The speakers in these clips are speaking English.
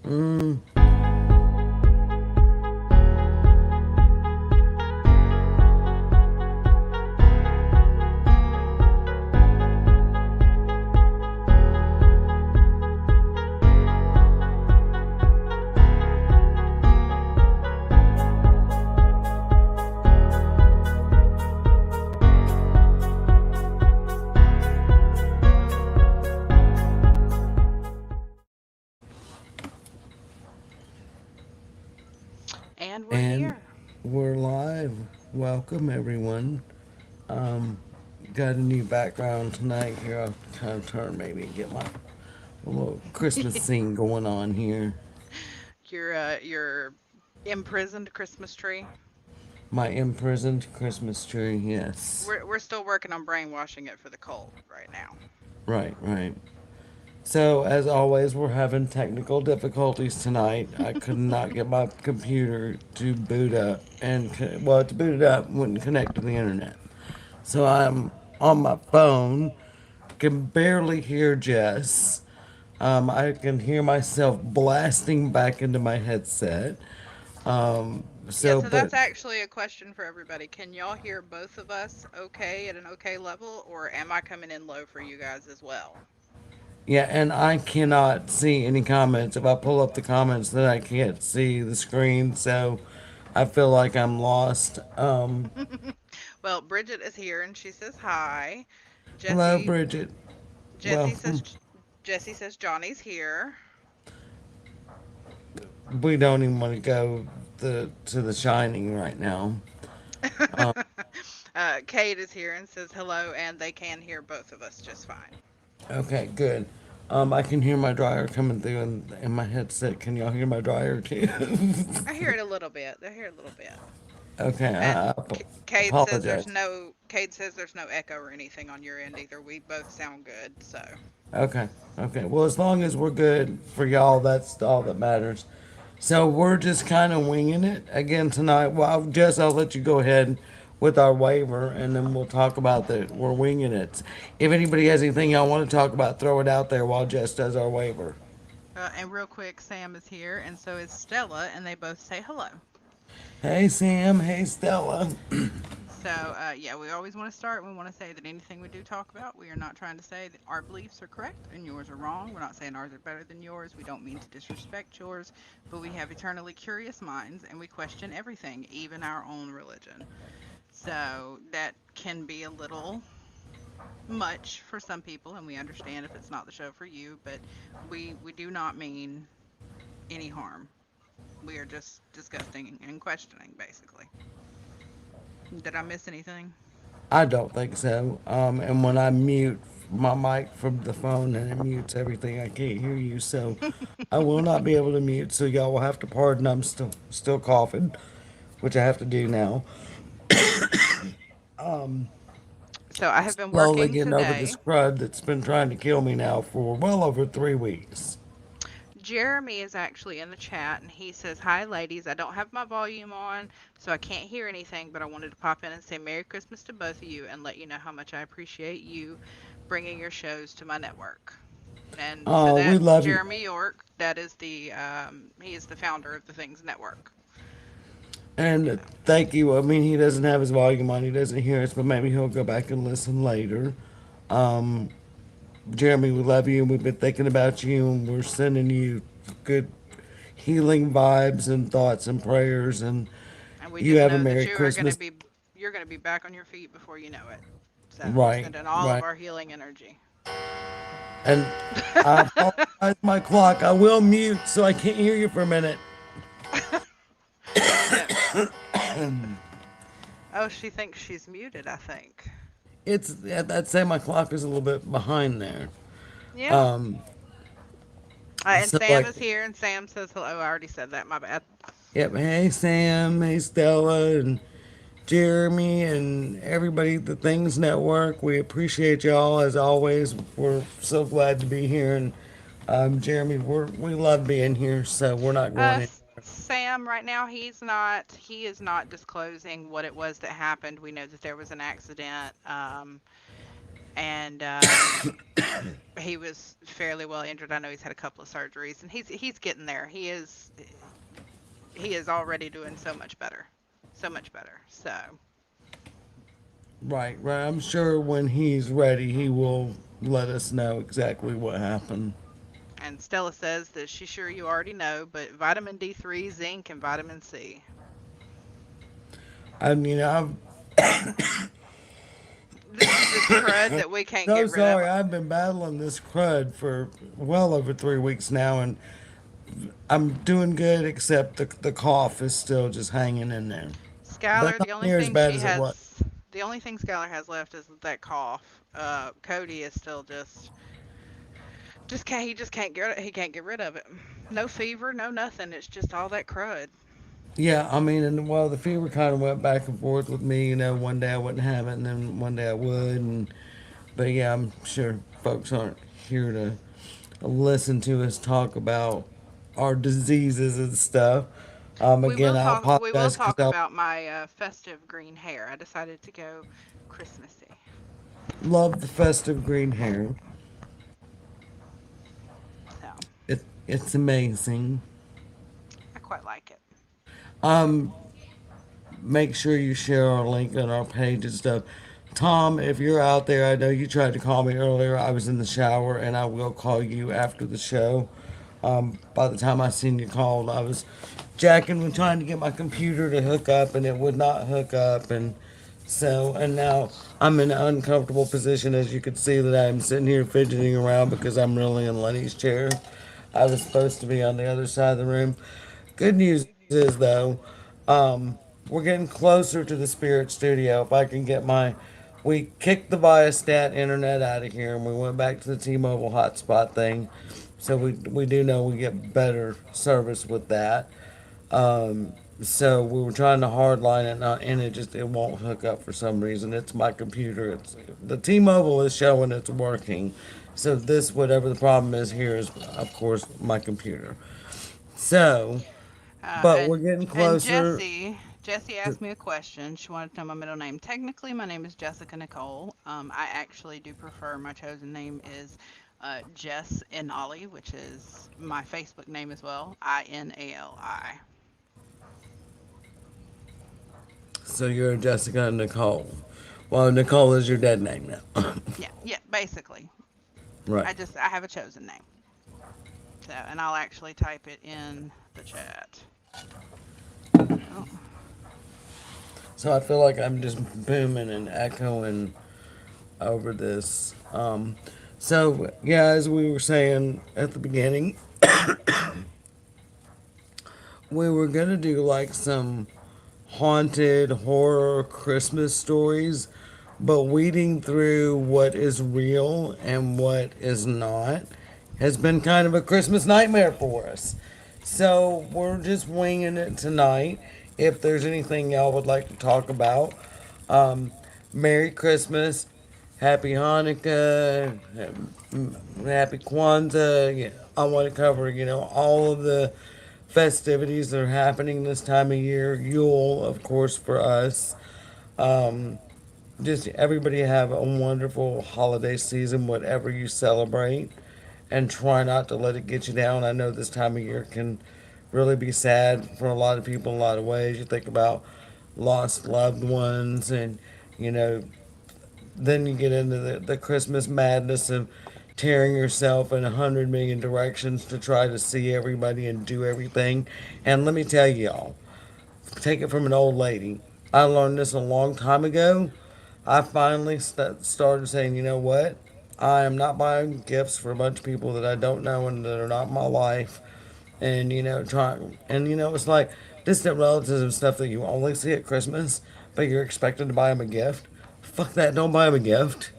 Mm. And we're And here. we're live. Welcome, everyone. Um, got a new background tonight here. I'll kind of turn maybe and get my little Christmas scene going on here. Your imprisoned Christmas tree. My imprisoned Christmas tree, yes. We're still working on brainwashing it for the cult right now. Right, right. So, as always, we're having technical difficulties tonight. I could not get my computer to boot up, and well, to boot it up wouldn't connect to the internet. So I'm on my phone, can barely hear Jess. I can hear myself blasting back into my headset. Yeah, So, so that's but actually a question for everybody. Can y'all hear both of us okay at an okay level, or am I coming in low for you guys as well? yeah, and I cannot see any comments. If I pull up the comments, then I can't see the screen. So I feel like I'm lost. Well, Bridget is here and she says hi. Hello, Jesse Bridget. Jesse says Welcome. Jesse says Johnny's here. We don't even want to go to the Shining right now. Kate is here and says hello, and they can hear both of us just fine. Okay, good. I can hear my dryer coming through in my headset. Can y'all hear my dryer too? I hear it a little bit. I hear it a little bit. Okay, And Cade says apologize. there's no echo or anything on your end either. We both sound good. So, Okay, okay. Well, as long as we're good for y'all, that's all that matters. So we're just kind of winging it again tonight. Well, Jess, I'll let you go ahead with our waiver, and then we'll talk about that. We're winging it. If anybody has anything y'all want to talk about, throw it out there while Jess does our waiver. and real quick, Sam is here, and so is Stella, and they both say hello. Hey, Sam. Hey, Stella. So, yeah, we always want to start. We want to say that anything we do talk about, we are not trying to say that our beliefs are correct and yours are wrong. We're not saying ours are better than yours. We don't mean to disrespect yours, but we have eternally curious minds and we question everything, even our own religion. So, that can be a little much for some people, and we understand if it's not the show for you, but we do not mean any harm. We are just discussing and questioning, basically. Did I miss anything? I don't think so. And when I mute my mic from the phone and it mutes everything, I can't hear you. So I will not be able to mute. So y'all will have to pardon. I'm still coughing, which I have to do now. So I have been Slowly working getting over this today. crud that's been trying to kill me now for well over 3 weeks. Jeremy is actually in the chat and he says, "Hi, ladies. I don't have my volume on, so I can't hear anything, but I wanted to pop in and say Merry Christmas to both of you and let you know how much I appreciate you bringing your shows to my network." And so Oh, we that's love you. Jeremy York. That is he is the founder of the Things Network. And So, thank you. I mean, he doesn't have his volume on. He doesn't hear us, but maybe he'll go back and listen later. Um, Jeremy, we love you, and we've been thinking about you, and we're sending you good healing vibes and thoughts and prayers, and and we you just have a know that Merry Christmas. you're going to be back on your feet before you know it. So, Right, sending all of right. our healing energy. And I apologize, my clock. I will mute so I can't hear you for a minute. Yeah. Oh, she thinks she's muted, I think. I'd say my clock is a little bit behind there. Yeah. And So, Sam like, is here, and Sam says hello. I already said that. My bad. yep, hey, Sam, hey, Stella, and Jeremy and everybody at the Things Network. We appreciate y'all as always. We're so glad to be here. And Jeremy, we love being here, so we're not going in. Sam, right now he is not disclosing what it was that happened. We know that there was an accident, and he was fairly well injured. I know he's had a couple of surgeries, and he's getting there. He is already doing so much better. So, Right, right. I'm sure when he's ready, he will let us know exactly what happened. and Stella says that she's sure you already know, but vitamin D3, zinc, and vitamin C. I mean, I'm This is this crud that we can't so get rid of. sorry. I've been battling this crud for well over 3 weeks now, and I'm doing good, except the cough is still just hanging in there. But Skylar, not near as bad as it was. the only thing Skylar has left is that cough. Cody is still just can't he just can't get he can't get rid of it. No fever, no nothing. It's just all that crud. Yeah, I mean, and well, the fever kind of went back and forth with me. One day I wouldn't have it, and then one day I would. But yeah, I'm sure folks aren't here to listen to us talk about our diseases and stuff. Again, I We will apologize because talk I about my festive green hair. I decided to go Christmassy. love the festive green hair. So It's amazing. I quite like it. Um, Make sure you share our link on our page and stuff. Tom, if you're out there, I know you tried to call me earlier. I was in the shower, and I will call you after the show. By the time I seen you called, I was jacking and trying to get my computer to hook up, and it would not hook up. And now I'm in an uncomfortable position, as you can see that I'm sitting here fidgeting around because I'm really in Lenny's chair. I was supposed to be on the other side of the room. Good news is, though, we're getting closer to the Spirit Studio. If I can get my. We kicked the Viastat internet out of here and we went back to the T Mobile hotspot thing. So we do know we get better service with that. So we were trying to hardline it, and it won't hook up for some reason. It's my computer. It's the T-Mobile is showing it's working. So this, whatever the problem is here, is of course my computer. So, Uh, but we're and getting and closer. Jessie asked me a question. She wanted to know my middle name. Technically, my name is Jessica Nicole. I actually do prefer my chosen name is Jess Inali, which is my Facebook name as well. Inali. So you're Jessica Nicole. Well, Nicole is your dead name now. Yeah, yeah. Basically, Right. I have a chosen name. So, and I'll actually type it in the chat. Oh, So I feel like I'm just booming and echoing over this. So yeah, as we were saying at the beginning, we were gonna do like some haunted horror Christmas stories, but weeding through what is real and what is not has been kind of a Christmas nightmare for us. So we're just winging it tonight. If there's anything y'all would like to talk about, um, Merry Christmas, Happy Hanukkah, Happy Kwanzaa. Yeah, I want to cover, all of the festivities that are happening this time of year. Yule, of course, for us. Um, just everybody have a wonderful holiday season, whatever you celebrate, and try not to let it get you down. I know this time of year can really be sad for a lot of people in a lot of ways. You think about lost loved ones, and you know, then you get into the Christmas madness of tearing yourself in 100 million directions to try to see everybody and do everything. And let me tell y'all, take it from an old lady. I learned this a long time ago. I finally started saying, you know what? I am not buying gifts for a bunch of people that I don't know and that are not in my life. And, it's like distant relatives and stuff that you only see at Christmas, but you're expected to buy them a gift. Fuck that. Don't buy them a gift.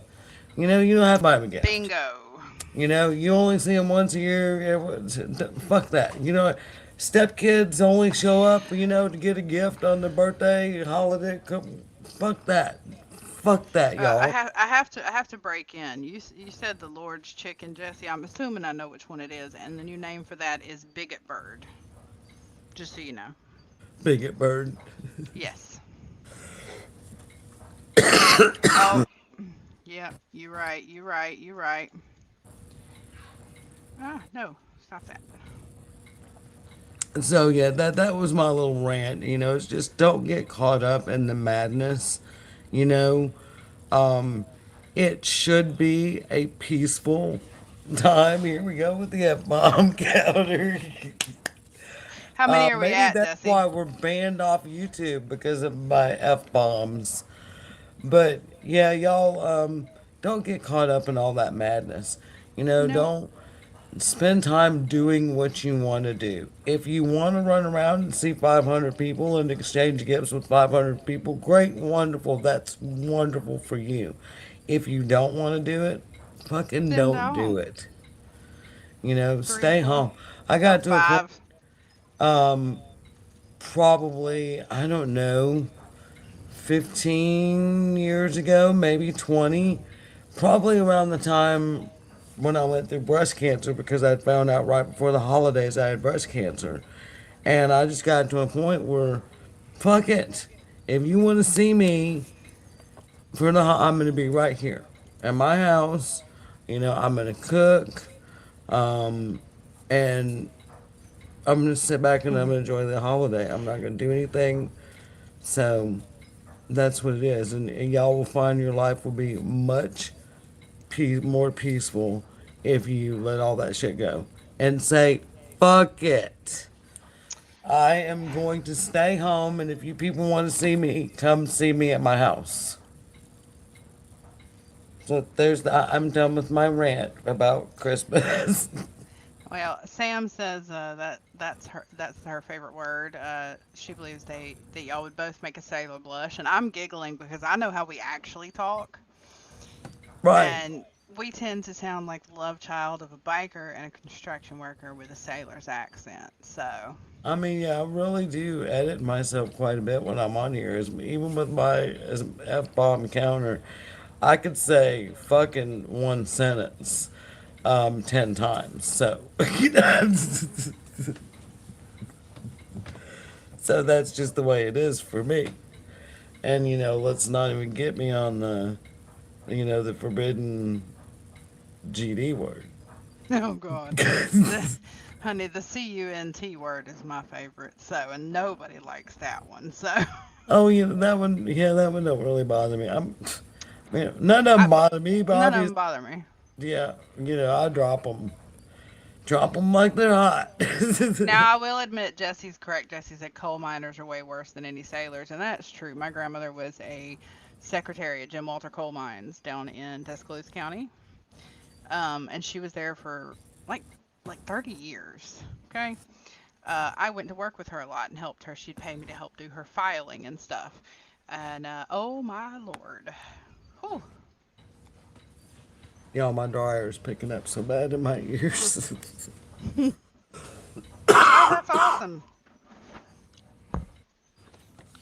You don't have to buy them a gift. bingo. You only see them once a year. Fuck that. Stepkids only show up, to get a gift on their birthday, holiday. Fuck that. Fuck that, y'all. I have to break in. You said the Lord's chicken, Jesse. I'm assuming I know which one it is, and the new name for that is Bigot Bird. Just so you know. Bigot bird. Yes. Oh, Yep, you're right. You're right. You're right. Ah, no, stop that. So yeah, that was my little rant. It's just don't get caught up in the madness. You know, um, it should be a peaceful time. Here we go with the F bomb counter. How many are we Maybe at, that's Jesse? why we're banned off YouTube because of my F bombs. But yeah, y'all, don't get caught up in all that madness. No, Don't spend time doing what you want to do. If you want to run around and see 500 people and exchange gifts with 500 people, great, wonderful. That's wonderful for you. If you don't want to do it, fucking then don't do don't. it. Three, Stay four, home. I oh, got to a point, five. um, probably, I don't know, 15 years ago, maybe 20, probably around the time when I went through breast cancer because I found out right before the holidays I had breast cancer. And I just got to a point where, fuck it. If you want to see me I'm going to be right here at my house. I'm going to cook. Um, and I'm going to sit back and I'm going to enjoy the holiday. I'm not going to do anything. So that's what it is. And y'all will find your life will be much more peaceful if you let all that shit go and say, fuck it. I am going to stay home, and if you people want to see me, come see me at my house. So I'm done with my rant about Christmas. Well, Sam says that's her favorite word. She believes that y'all would both make a sailor blush, and I'm giggling because I know how we actually talk, Right. and we tend to sound like the love child of a biker and a construction worker with a sailor's accent. So, I mean, yeah, I really do edit myself quite a bit when I'm on here. Even with my F bomb counter, I could say fucking one sentence 10 times. So, so that's just the way it is for me. And, let's not even get me on the forbidden GD word. oh God, the honey, the CUNT word is my favorite. So, and nobody likes that one. So, Oh, that one don't really bother me. None of them I bother me, but none of obviously, them bother me. yeah, I drop them like they're hot. Now, I will admit Jesse's correct. Jesse said coal miners are way worse than any sailors, and that's true. My grandmother was a secretary at Jim Walter Coal Mines down in Tuscaloosa County, and she was there for like 30 years. Okay, I went to work with her a lot and helped her. She'd pay me to help do her filing and stuff, and oh my lord, whew. Y'all, my dryer is picking up so bad in my ears. Oh, that's awesome.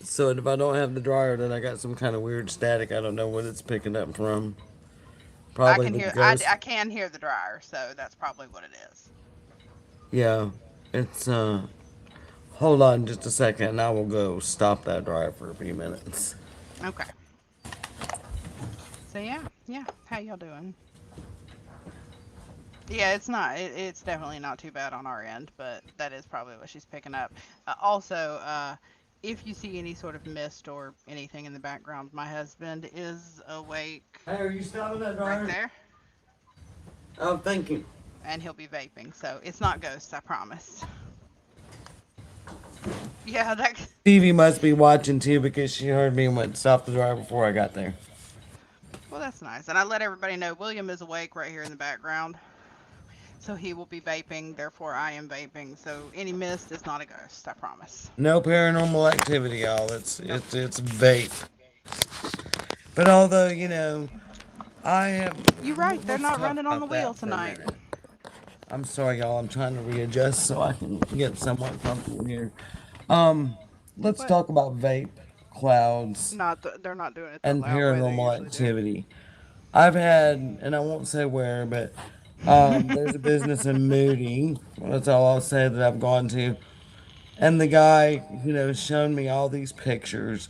So if I don't have the dryer, then I got some kind of weird static. I don't know what it's picking up from. I Probably can the hear ghost. I can hear the dryer, so that's probably what it is. Yeah, it's Hold on just a second, and I will go stop that dryer for a few minutes. Okay. So yeah, yeah. How y'all doing? Yeah, it's not. It's definitely not too bad on our end, but that is probably what she's picking up. Also, if you see any sort of mist or anything in the background, my husband is awake Hey, are you stopping that right dryer? there, Oh, thank you. and he'll be vaping. So it's not ghosts, I promise. Yeah, that. Stevie must be watching too because she heard me and went stop the dryer before I got there. Well, that's nice. And I let everybody know William is awake right here in the background, so he will be vaping. Therefore, I am vaping. So any mist is not a ghost, I promise. No paranormal activity, y'all. It's Nope. it's it's vape. But although I have. You're right. They're Let's not talk running on the about wheel that for a tonight. minute. I'm sorry, y'all. I'm trying to readjust so I can get somewhat comfortable here. Um, let's What? talk about vape, clouds, They're not doing it the and loud way they paranormal usually do. activity. I've had, and I won't say where, but there's a business in Moody. That's all I'll say that I've gone to. And the guy, shown me all these pictures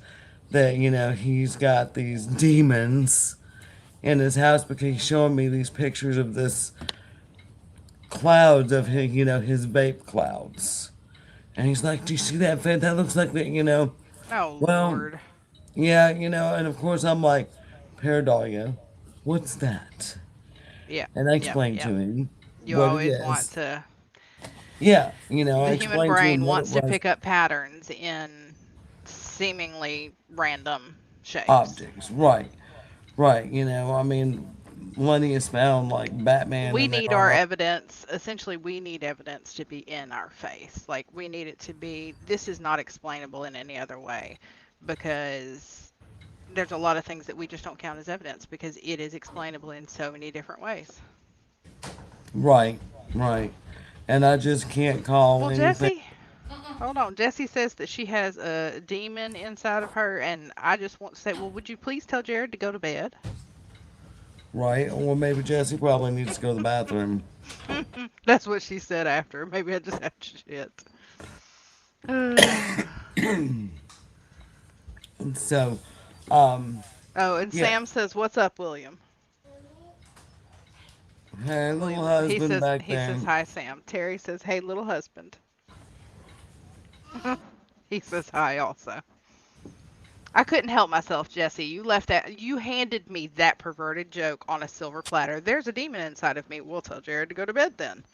that, he's got these demons, in his house because he's showing me these pictures of this clouds of his, his vape clouds. And he's like, "Do you see that? That looks like that." Oh Well, Lord. yeah, and of course I'm like, "Pareidolia, what's that?" Yep. And I Yep. explained Yep. to him You what it always want is. to. Yeah, I The human explained to him brain what it wants to was. pick up patterns in seemingly random shapes. Objects, right, right. I mean, Lenny has found like Batman We in need our our home. evidence. Essentially, we need evidence to be in our face. Like, we need it to be, this is not explainable in any other way, because there's a lot of things that we just don't count as evidence because it is explainable in so many different ways. Right, right. And I just can't call Well, anything. Jesse, hold on. Jesse says that she has a demon inside of her, and I just want to say, well, would you please tell Jared to go to bed? Right, or maybe Jesse probably needs to go to the bathroom. That's what she said after. Maybe I just have shit. So, um, Oh, and yeah. Sam says, "What's up, William?" Hey, little William, husband back he there. says hi, Sam. Terry says, "Hey, little husband." He says hi also. I couldn't help myself, Jesse. You handed me that perverted joke on a silver platter. There's a demon inside of me. We'll tell Jared to go to bed then.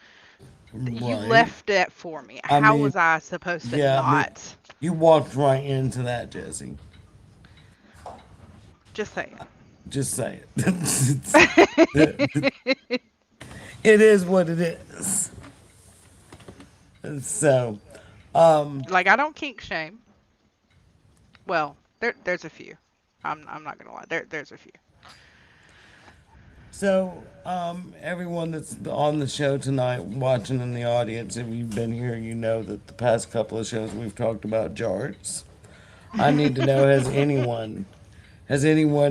You Right. left that for me. I How mean, was I supposed to yeah, I mean, not? you walked right into that, Jesse. Just saying. Just say it. It is what it is. So, um, Like, I don't kink shame. Well, there's a few. I'm not gonna lie. There's a few. everyone that's on the show tonight, watching in the audience, if you've been here, you know that the past couple of shows we've talked about jarts. I need to know, has anyone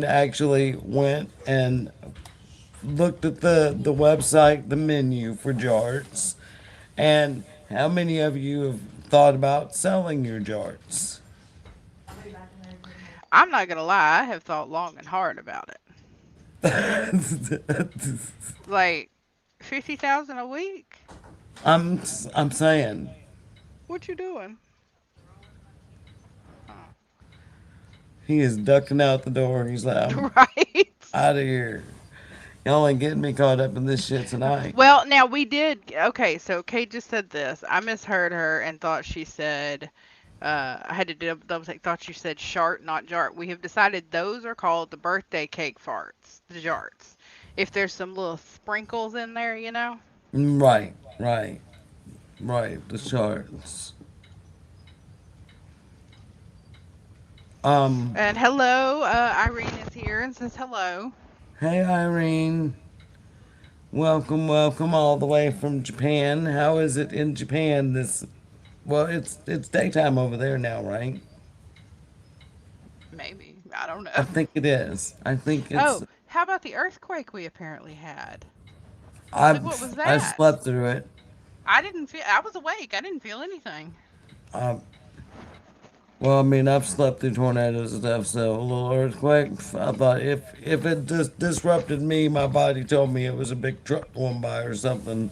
actually went and looked at the website, the menu for jarts, and how many of you have thought about selling your jarts? I'm not gonna lie. I have thought long and hard about it. Like 50,000 a week. I'm I'm saying What you doing? he is ducking out the door. He's like, I'm Right. out of here. Y'all ain't getting me caught up in this shit tonight. Well, now we did. Okay, so Kate just said this. I misheard her and thought she said. I had to double take. Thought you said shart, not jart. We have decided those are called the birthday cake farts, the jarts. If there's some little sprinkles in there, you know. Right, right, right. The charts. Um, And hello, Irene is here and says hello. hey Irene, welcome, welcome all the way from Japan. How is it in Japan? Well, it's daytime over there now, right? Maybe I don't I know. think it is. I think it's. Oh, how about the earthquake we apparently had? Like, what was I that? slept through it. I didn't feel. I was awake. I didn't feel anything. Um, well, I mean, I've slept through tornadoes and stuff, so a little earthquake. I thought if it just disrupted me, my body told me it was a big truck going by or something.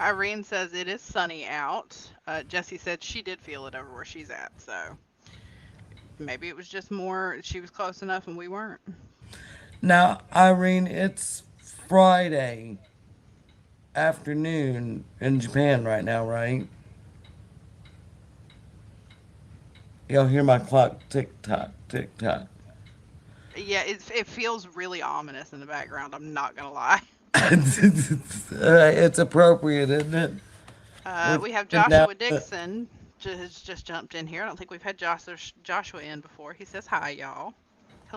Irene says it is sunny out. Jessie said she did feel it over where she's at, so maybe it was just more. She was close enough and we weren't. Now, Irene, it's Friday afternoon in Japan right now, right? Y'all hear my clock tick tock, tick tock. Yeah, it feels really ominous in the background. I'm not gonna lie. It's appropriate, isn't it? We're We have taking down Joshua the. Dixon has just jumped in here. I don't think we've had Joshua in before. He says hi, y'all.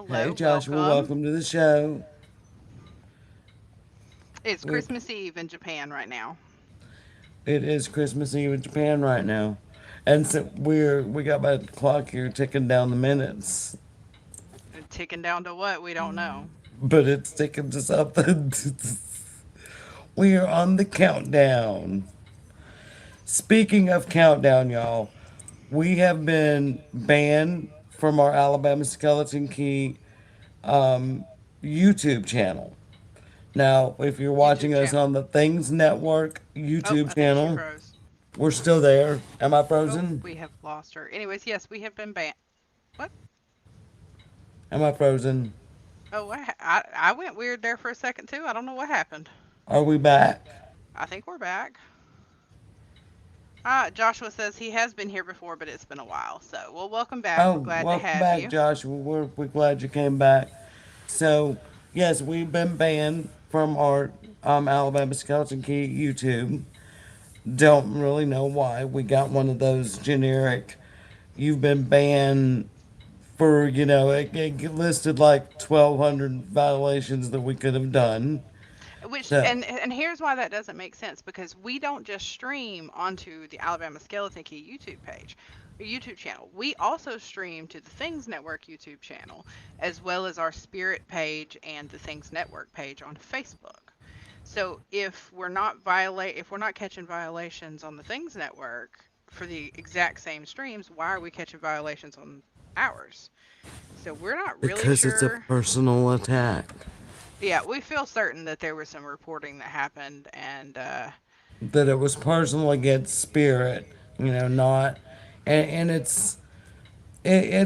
Hey, Hello, Joshua, welcome. welcome to the show. It's We're, Christmas Eve in Japan right now. it is Christmas Eve in Japan right now, and so we got my clock here ticking down the minutes, Ticking down to what? We don't know. but it's ticking to something. We are on the countdown. Speaking of countdown, y'all, we have been banned from our Alabama Skeleton Key YouTube channel. Now, if you're YouTube watching us channel. on the Things Network Oh, YouTube I think she channel, froze. we're still there. Am I Oh, frozen? we have lost her. Anyways, yes, we have been banned. What? Am I frozen? Oh, I went weird there for a second too. I don't know what happened. Are we back? I think we're back. Joshua says he has been here before, but it's been a while. So, well, welcome back. We're Oh, glad to welcome have back, you. Josh. We're glad you came back. So, yes, we've been banned from our Alabama Skeleton Key YouTube. Don't really know why. We got one of those generic, you've been banned for, it listed like 1,200 violations that we could have done. Which So, and here's why that doesn't make sense, because we don't just stream onto the Alabama Skeleton Key YouTube page, or YouTube channel. We also stream to the Things Network YouTube channel, as well as our Spirit page and the Things Network page on Facebook. So if we're not catching violations on the Things Network for the exact same streams, why are we catching violations on ours? So we're not really because it's a sure. personal attack, Yeah, we feel certain that there was some reporting that happened, and that it was personal against spirit, not, and it's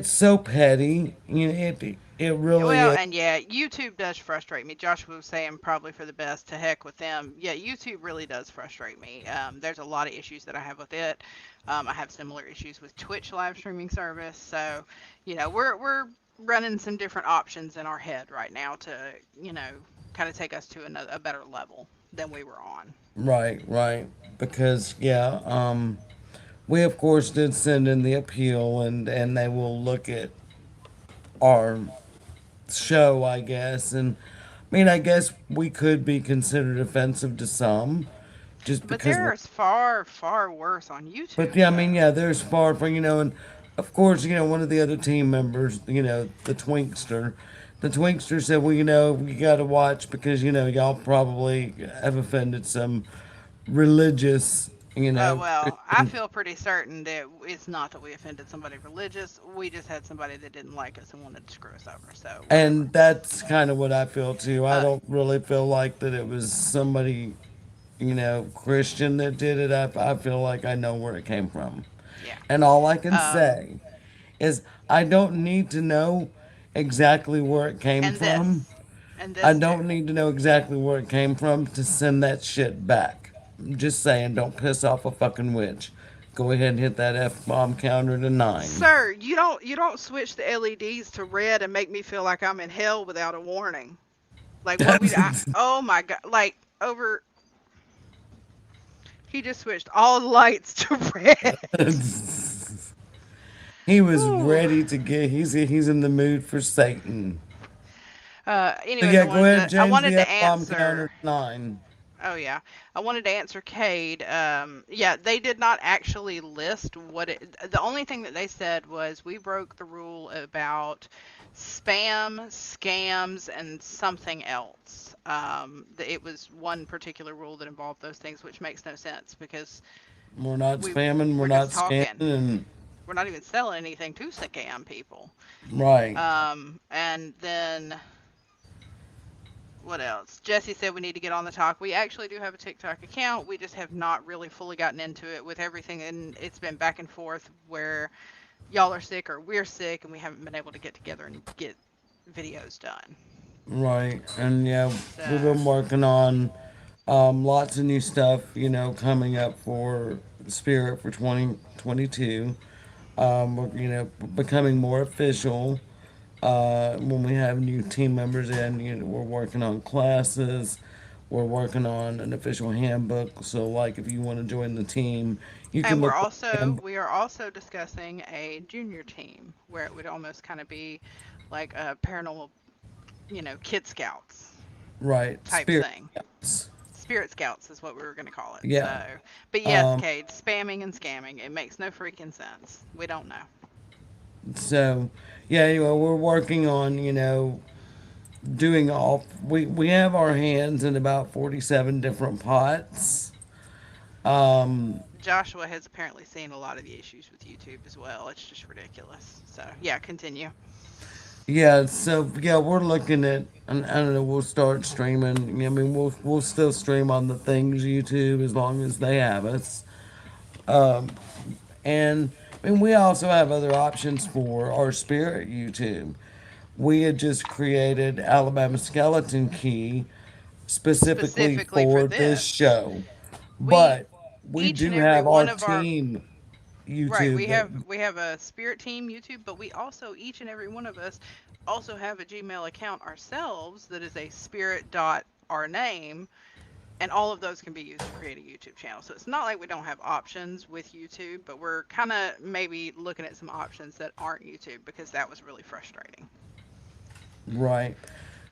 so petty, it really well, is. and yeah, YouTube does frustrate me. Joshua was saying probably for the best to heck with them. Yeah, YouTube really does frustrate me. There's a lot of issues that I have with it. I have similar issues with Twitch live streaming service. So, we're running some different options in our head right now to, you know, kind of take us to a better level than we were on. Right, right. Because yeah, we of course did send in the appeal, and they will look at our show, I guess. And I mean, I guess we could be considered offensive to some, just But because we're. there's far, far worse on But YouTube. yeah, I So, mean, yeah, there's far from, and of course, one of the other team members, the Twinkster said, well, you got to watch because y'all probably have offended some religious, well, I Christian. feel pretty certain that it's not that we offended somebody religious. We just had somebody that didn't like us and wanted to screw us over. So, whatever. And that's kind of what I feel too. I Uh, don't really feel like that it was somebody, Christian that did it. I feel like I know where it came from. yeah. And all I can Um, say is I don't need to know exactly where it came and from. this, and I this too. don't need to know exactly where it came from to send that shit back. I'm just saying, don't piss off a fucking witch. Go ahead and hit that F bomb counter to 9. Sir, you don't switch the LEDs to red and make me feel like I'm in hell without a warning. Like what oh my god, like over he just switched all the lights to red. He was Whew. ready to get. He's in the mood for Satan. So Anyways, yeah, go ahead and I change the wanted F to bomb counter answer. to 9. Oh yeah, I wanted to answer Cade. Yeah, they did not actually list what it. The only thing that they said was we broke the rule about spam, scams, and something else. It was one particular rule that involved those things, which makes no sense because We're not we spamming. We're we're not just scamming. talking. And We're not even selling anything to scam people. right, And then what else? Jesse said we need to get on the talk. We actually do have a TikTok account. We just have not really fully gotten into it with everything, and it's been back and forth where y'all are sick or we're sick, and we haven't been able to get together and get videos done. right, and yeah, So, we've been working on lots of new stuff. Coming up for Spirit for 2022. We're, becoming more official. When we have new team members in, we're working on classes. We're working on an official handbook. So, like, if you want to join the team, you and can look at the handbook. we are also discussing a junior team where it would almost kind of be like a paranormal, kid scouts Right, type spirit. thing. Guides. Spirit Scouts is what we were going to call it. Yeah. So, but yes, Um. Cade, spamming and scamming, it makes no freaking sense. We don't know. So, yeah. Anyway, we're working on doing all. We have our hands in about 47 different pots. Um. Joshua has apparently seen a lot of the issues with YouTube as well. It's just ridiculous. So, yeah, continue. Yeah, so yeah, we're looking at, and I don't know, we'll start streaming. I mean, we'll still stream on the things YouTube as long as they have us. And I mean, we also have other options for our spirit YouTube. We had just created Alabama Skeleton Key specifically Specifically for for this this. show, We but we each and do every have our one of our team right, YouTube that. we have a spirit team YouTube, but we also each and every one of us also have a Gmail account ourselves that is a spirit dot our name, and all of those can be used to create a YouTube channel. So it's not like we don't have options with YouTube, but we're kind of maybe looking at some options that aren't YouTube because that was really frustrating. Right.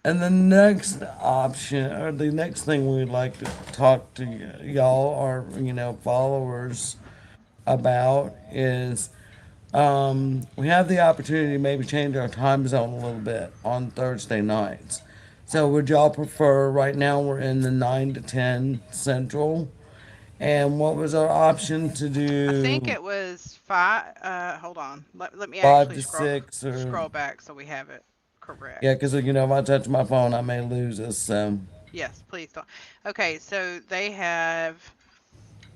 And the next option, or the next thing we'd like to talk to y'all, our followers about is we have the opportunity to maybe change our time zone a little bit on Thursday nights. So would y'all prefer? Right now we're in the 9 to 10 Central, and what was our option to I think do? it was five. Hold on. Let me Five actually to six, or scroll back so we have it yeah, correct. because if I touch my phone, I may lose us. So Yes, please don't. Okay, so they have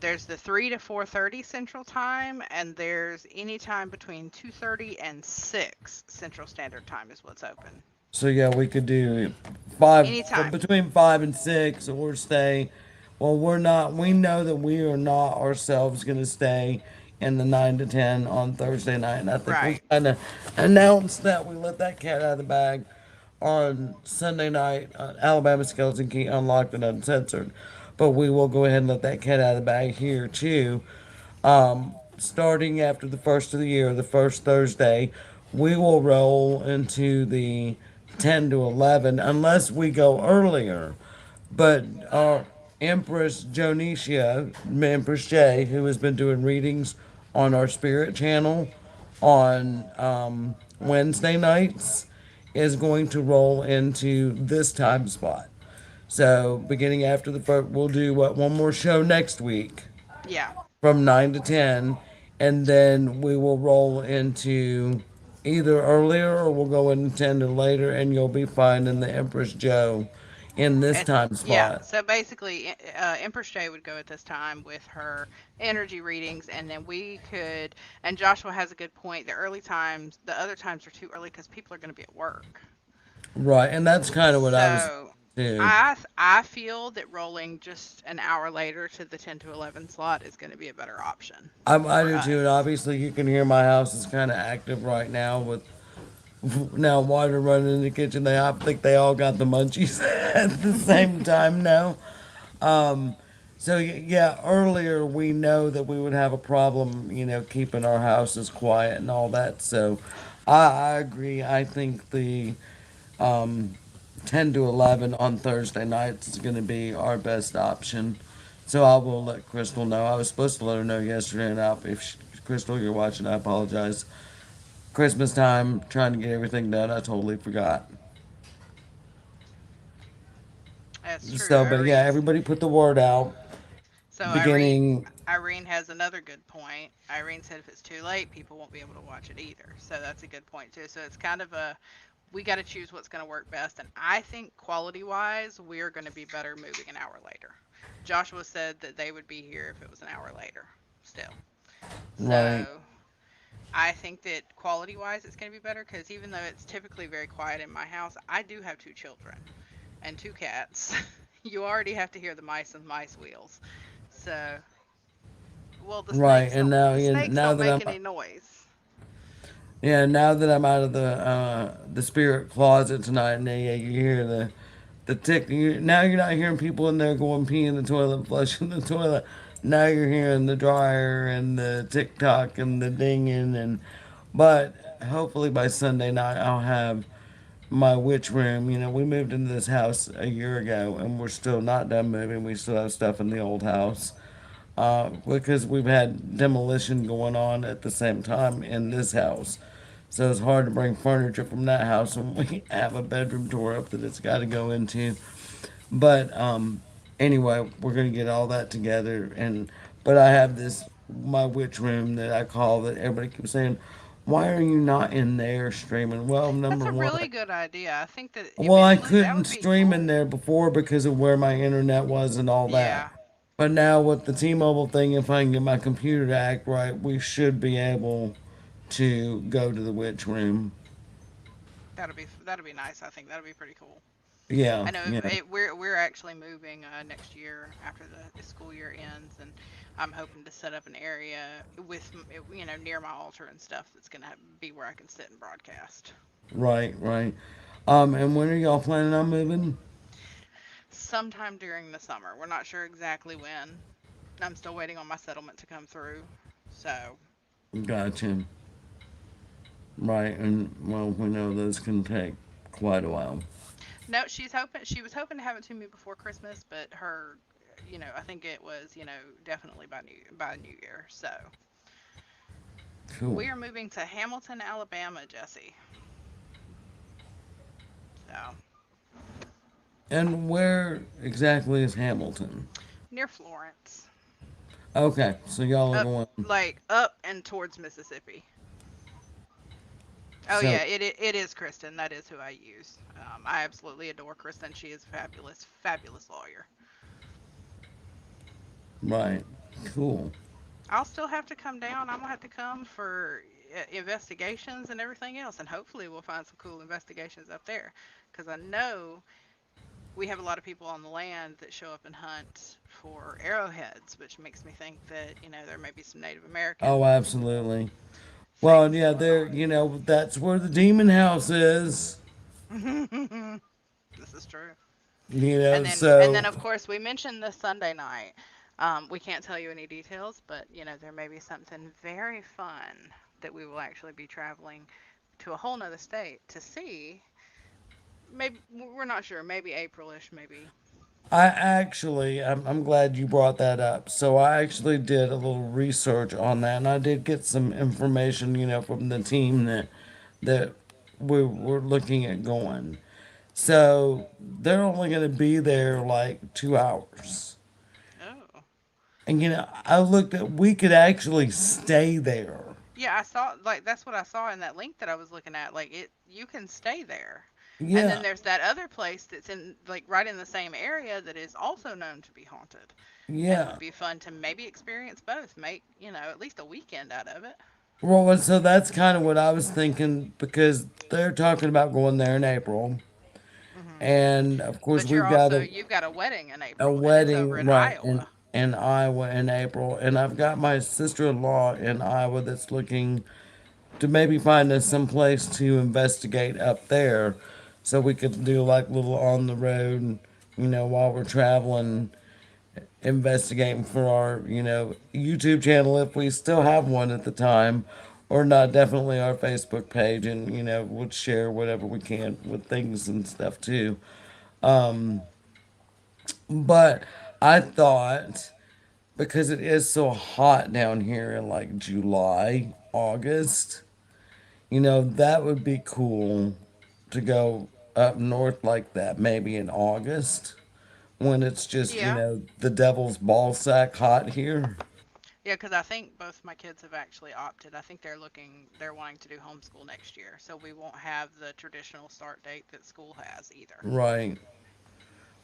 there's the 3 to 4:30 Central Time, and there's any time between 2:30 and 6 Central Standard Time is what's open. So yeah, we could do five Anytime. between 5 and 6, or stay. Well, we're not. We know that we are not ourselves going to stay in the 9 to 10 on Thursday night, and I think we Right. kind of announced that we let that cat out of the bag on Sunday night. Alabama Skeleton Key Unlocked and Uncensored, but we will go ahead and let that cat out of the bag here too. Starting after the first of the year, the first Thursday, we will roll into the 10 to 11 unless we go earlier. But our Empress Jonicia, Empress J, who has been doing readings on our spirit channel on Wednesday nights, is going to roll into this time spot. So beginning after the first, we'll do one more show next week Yeah. from 9 to 10, and then we will roll into either earlier or we'll go in 10 to later, and you'll be finding the Empress Joe in this At, time yeah, spot. so basically, Empress J would go at this time with her energy readings, and then we could. And Joshua has a good point. The early times, the other times are too early because people are going to be at work. Right, and that's kind of what I was So too. I feel that rolling just an hour later to the 10 to 11 slot is going to be a better option I for do too, and us. obviously you can hear my house is kind of active right now with now water running in the kitchen. I think they all got the munchies at the same time now. Um, so yeah, earlier we know that we would have a problem, keeping our houses quiet and all that. So I agree. I think the um, 10 to 11 on Thursday nights is going to be our best option. So I will let Crystal know. I was supposed to let her know yesterday, and if Crystal, you're watching, I apologize. Christmas time, trying to get everything done, I totally forgot. That's true. So, but yeah, everybody put the word out. So Beginning, Irene has another good point. Irene said if it's too late, people won't be able to watch it either. So that's a good point too. So it's kind of a we got to choose what's going to work best. And I think quality wise, we are going to be better moving an hour later. Joshua said that they would be here if it was an hour later still. right, So I think that quality wise, it's going to be better because even though it's typically very quiet in my house, I do have two children and two cats. You already have to hear the mice and mice wheels. So, well, right, and now, the snakes now don't that make I'm any noise. yeah, now that I'm out of the spirit closet tonight, and yeah, you hear the tick. Now you're not hearing people in there going pee in the toilet, flushing the toilet. Now you're hearing the dryer and the tick tock and the dinging, but hopefully by Sunday night I'll have my witch room. We moved into this house a year ago, and we're still not done moving. We still have stuff in the old house. Because we've had demolition going on at the same time in this house. So it's hard to bring furniture from that house when we have a bedroom tore up that it's got to go into. But anyway, we're gonna get all that together, but I have this my witch room that I call that everybody keeps saying, Why are you not in there streaming? Well, That's number a one, really good idea. I think that well, I eventually that couldn't would be stream in cool. there before because of where my internet was and all that. Yeah, But now with the T-Mobile thing, if I can get my computer to act right, we should be able to go to the witch room. that'd be nice. I think that'd be pretty cool. Yeah, I know yeah, we're actually moving next year after the school year ends, and I'm hoping to set up an area with near my altar and stuff that's gonna be where I can sit and broadcast. right, right. And when are y'all planning on moving? Sometime during the summer. We're not sure exactly when. I'm still waiting on my settlement to come through. So Gotcha. Right, and well, we know those can take quite a while. no, she was hoping to have it to me before Christmas, but I think it was definitely by New Year. So Cool. we are moving to Hamilton, Alabama, Jesse. So And where exactly is Hamilton? near Florence, Okay, so y'all are up going. like up and towards Mississippi. Oh So, yeah, it is Kristen. That is who I use. I absolutely adore Kristen. She is fabulous, fabulous lawyer. right, cool. I'll still have to come down. I'm gonna have to come for investigations and everything else, and hopefully we'll find some cool investigations up there. Because I know we have a lot of people on the land that show up and hunt for arrowheads, which makes me think that there may be some Native Oh, American absolutely. Well, things yeah, going there. on. That's where the demon house is. This is true. And then So of course we mentioned this Sunday night. We can't tell you any details, but there may be something very fun that we will actually be traveling to a whole nother state to see. Maybe we're not sure. Maybe Aprilish. Maybe. I'm glad you brought that up. So I actually did a little research on that, and I did get some information, from the team that we were looking at going. So they're only going to be there like 2 hours. Oh. And I looked at we could actually stay there. Yeah, I saw like that's what I saw in that link that I was looking at. Like you can stay there. And then Yeah, there's that other place that's in like right in the same area that is also known to be haunted. And it yeah. would be fun to maybe experience both, make, at least a weekend out of it. Well, and so that's kind of what I was thinking because they're talking about going there in April, Hmm. and of course But you've got a wedding in a April and it's over wedding in right Iowa. in Iowa in April, and I've got my sister-in-law in Iowa that's looking to maybe find us some place to investigate up there, so we could do like little on the road, while we're traveling, investigating for our, YouTube channel if we still have one at the time, or not, definitely our Facebook page, and we'll share whatever we can with things and stuff too. But I thought because it is so hot down here in like July, August, that would be cool to go up north like that, maybe in August when it's just, Yeah. the devil's ball sack hot here. Yeah, because I think both my kids have actually opted. I think they're wanting to do homeschool next year. So we won't have the traditional start date that school has either. Right.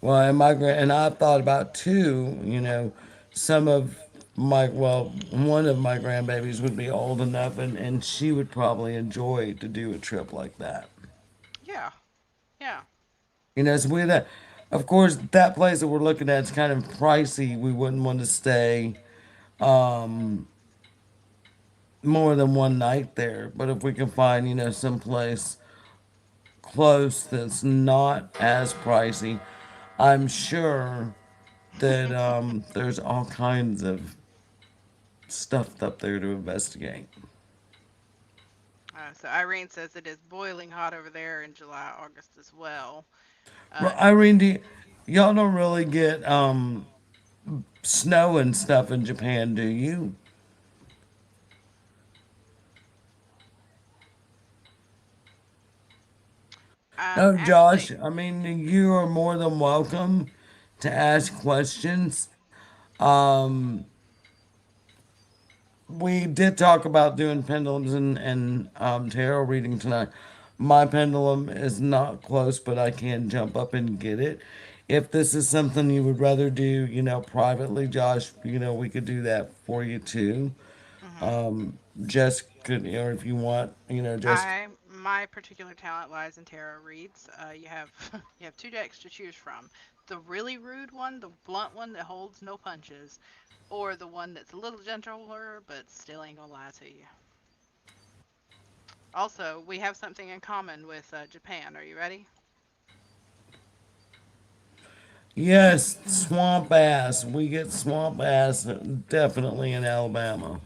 Well, and I've thought about too, some of one of my grandbabies would be old enough, and she would probably enjoy to do a trip like that. Yeah. Yeah. So of course, that place that we're looking at is kind of pricey. We wouldn't want to stay more than one night there. But if we can find, some place close that's not as pricey, I'm sure that there's all kinds of stuff up there to investigate. So Irene says it is boiling hot over there in July, August as well. Well, Uh, Irene, y'all don't really get snow and stuff in Japan, do you? No, Josh. actually, I mean, you are more than welcome to ask questions. Um, we did talk about doing pendulums and tarot reading tonight. My pendulum is not close, but I can jump up and get it. If this is something you would rather do, privately, Josh, we could do that for you too. Hmm. Jess could, or if you want, Jess. My particular talent lies in tarot reads. You have you have two decks to choose from: the really rude one, the blunt one that holds no punches, or the one that's a little gentler but still ain't gonna lie to you. Also, we have something in common with Japan. Are you ready? Yes, swamp ass. We get swamp ass definitely in Alabama.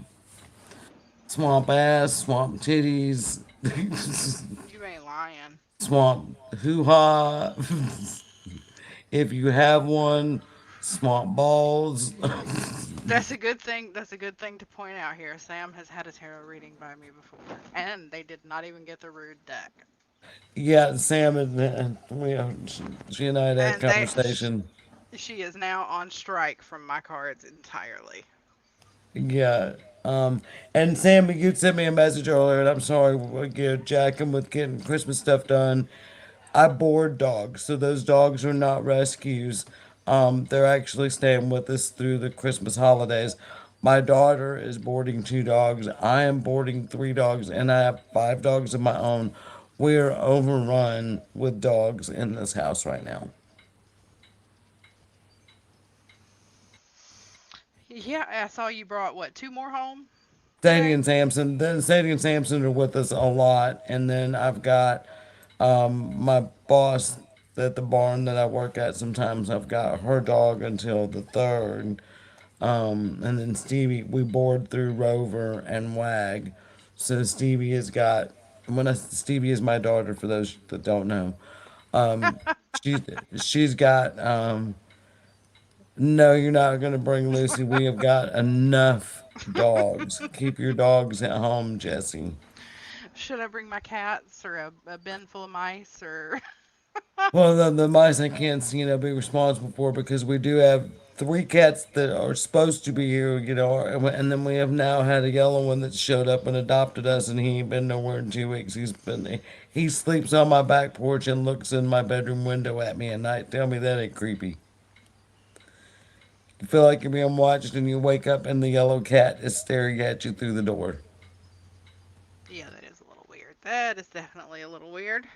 Swamp ass, swamp titties, You ain't lying. swamp hoo ha. If you have one, swamp balls. That's a good thing. That's a good thing to point out here. Sam has had a tarot reading by me before, and they did not even get the rude deck. Yeah, Sam and she and I had that And they, conversation. she is now on strike from my cards entirely. Yeah. Um, and Sam, you sent me a message earlier, and I'm sorry, we're jacking with getting Christmas stuff done. I board dogs, so those dogs are not rescues. They're actually staying with us through the Christmas holidays. My daughter is boarding two dogs. I am boarding three dogs, and I have five dogs of my own. We're overrun with dogs in this house right now. Yeah, I saw you brought what, two more home Sadie today? and Samson. Then Sadie and Samson are with us a lot, and then I've got my boss at the barn that I work at. Sometimes I've got her dog until the third. And then Stevie, we board through Rover and Wag. So Stevie has got, Stevie is my daughter for those that don't know. Um, she, she's got, no, you're not going to bring Lucy. We have got enough dogs. Keep your dogs at home, Jesse. Should I bring my cats or a bin full of mice or? Well, the mice I can't, be responsible for because we do have three cats that are supposed to be here, and then we have now had a yellow one that showed up and adopted us, and he ain't been nowhere in 2 weeks. He sleeps on my back porch and looks in my bedroom window at me at night. Tell me that ain't creepy. You feel like you're being watched, and you wake up and the yellow cat is staring at you through the door. Yeah, that is a little weird. That is definitely a little weird.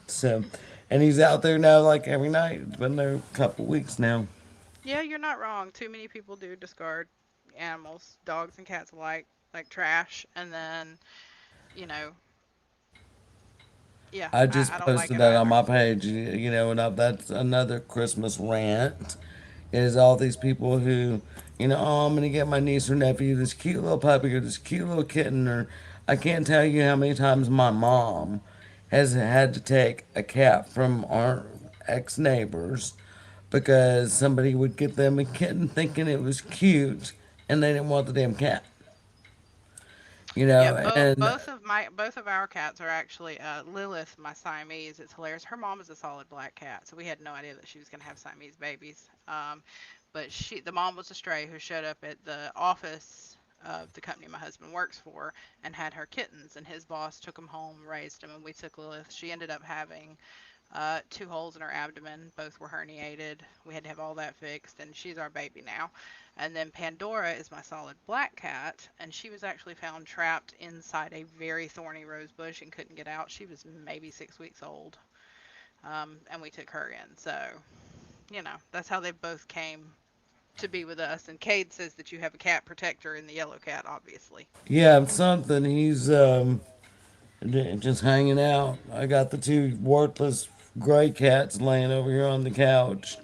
So, and he's out there now like every night. It's been there a couple weeks now. Yeah, you're not wrong. Too many people do discard animals, dogs and cats alike, like trash, and then, you know, yeah, I I just don't like posted it that on either. my page, that's another Christmas rant. Is all these people who, oh, I'm gonna get my niece or nephew this cute little puppy or this cute little kitten, or I can't tell you how many times my mom has had to take a cat from our ex neighbors because somebody would get them a kitten thinking it was cute and they didn't want the damn cat, Yeah, and both of our cats are actually Lilith, my Siamese. It's hilarious. Her mom is a solid black cat, so we had no idea that she was gonna have Siamese babies. But the mom was a stray who showed up at the office of the company my husband works for and had her kittens, and his boss took them home, raised them, and we took Lilith. She ended up having two holes in her abdomen. Both were herniated. We had to have all that fixed, and she's our baby now. And then Pandora is my solid black cat, and she was actually found trapped inside a very thorny rose bush and couldn't get out. She was maybe 6 weeks old, and we took her in. So, that's how they both came to be with us. And Cade says that you have a cat protector in the yellow cat, obviously. yeah, something. He's just hanging out. I got the two worthless gray cats laying over here on the couch,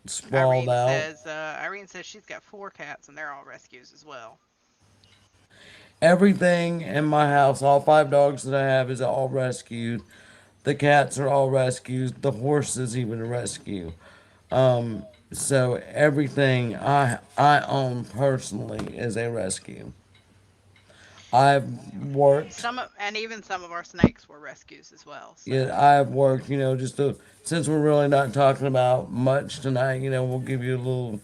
sprawled out. Irene says she's got four cats, and they're all rescues as well. Everything in my house, all five dogs that I have, is all rescued. The cats are all rescues. The horse is even a rescue. So everything I own personally is a rescue. I've worked. And even some of our snakes were rescues as well. So Yeah, I've worked. Just since we're really not talking about much tonight, we'll give you a little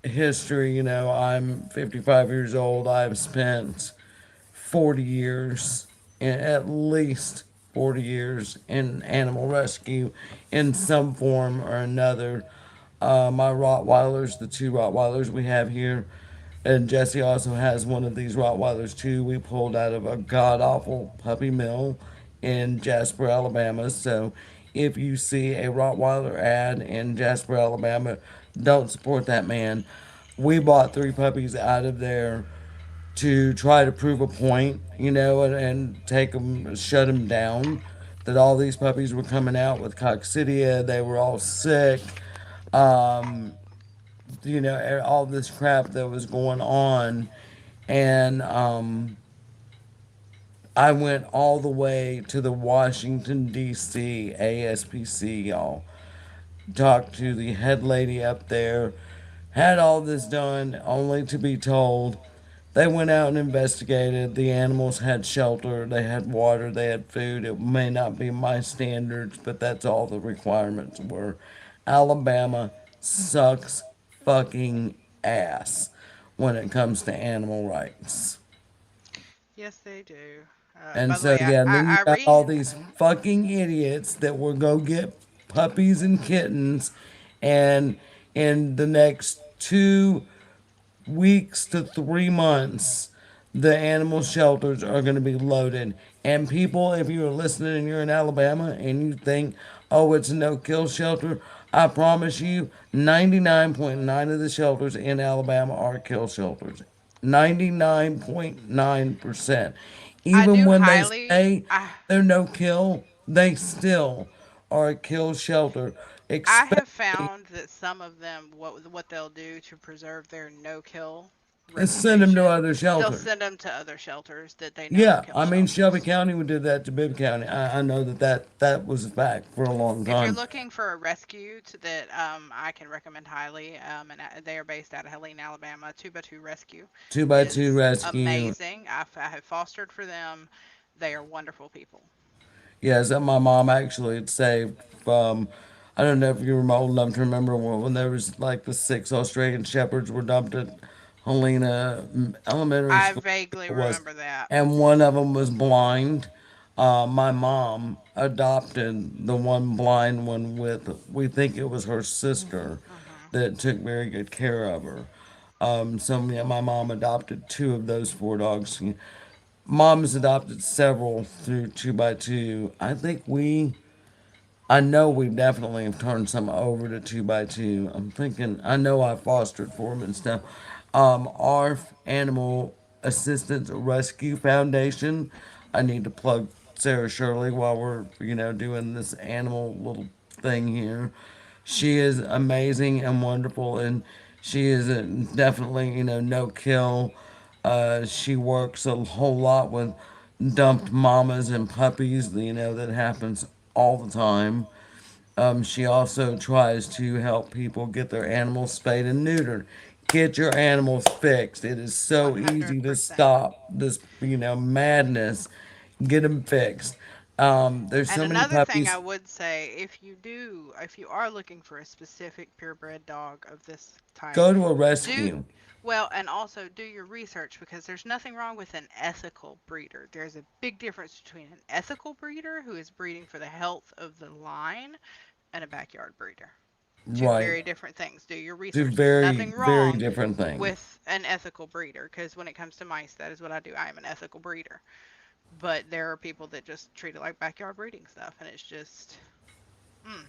history, I'm 55 years old. I've spent 40 years, at least 40 years, in animal rescue in some form or another. My Rottweilers, the two Rottweilers we have here, and Jesse also has one of these Rottweilers too. We pulled out of a god awful puppy mill in Jasper, Alabama. So if you see a Rottweiler ad in Jasper, Alabama, don't support that man. We bought three puppies out of there to try to prove a point, and take them, shut them down. That all these puppies were coming out with coccidia. They were all sick. Um, all this crap that was going on. And I went all the way to the Washington, D.C. ASPC, y'all. Talked to the head lady up there. Had all this done only to be told they went out and investigated. The animals had shelter, they had water, they had food. It may not be my standards, but that's all the requirements were. Alabama sucks fucking ass when it comes to animal rights. Yes, they do. And By the so, way, yeah, and then you I got all read. these fucking idiots that will go get puppies and kittens, and in the next 2 weeks to 3 months, the animal shelters are going to be loaded. And people, if you're listening and you're in Alabama and you think, oh, it's a no kill shelter, I promise you, 99.9 of the shelters in Alabama are kill shelters. 99.9%. I Even do when they highly. say they're no kill, they still are a kill shelter. I have Expect found that some of them, what they'll do to preserve their no kill send them to reputation, other they'll shelters. send them to other shelters that they know are Yeah, kill I mean Shelby shelters. County would do that to Bibb County. I know that was a fact for a long If you're time. looking for a rescue that I can recommend highly, and they are based out of Helene, Alabama, 2x2 Rescue Two by two is rescue. amazing. I have fostered for them. They are wonderful people. Yes, that my mom actually had saved from. I don't know if you were old enough to remember when there was like the six Australian shepherds were dumped at Helena Elementary I School. vaguely It was, remember that. and one of them was blind. My mom adopted the one blind one with. We think it was her sister Hmm. that took very good care of her. So yeah, my mom adopted two of those four dogs. Mom's adopted several through two by two. I know we definitely have turned some over to two by two. I'm thinking, I know I fostered for them and stuff. ARF Animal Assistance Rescue Foundation. I need to plug Sarah Shirley while we're, doing this animal little thing here. She is amazing and wonderful, and she is definitely, no kill. She works a whole lot with dumped mamas and puppies, that happens all the time. She also tries to help people get their animals spayed and neutered. Get your animals fixed. It is so easy to 100%. stop this, madness. Get them fixed. There's And so many another thing I puppies. would say, if you are looking for a specific purebred dog of this type, Go to a do rescue. well, and also do your research because there's nothing wrong with an ethical breeder. There's a big difference between an ethical breeder who is breeding for the health of the line and a backyard breeder. Two Right. very different things. Do your Two research. There's very, nothing very wrong different things. with an ethical breeder because when it comes to mice, that is what I do. I am an ethical breeder. But there are people that just treat it like backyard breeding stuff, and it's just. Mm.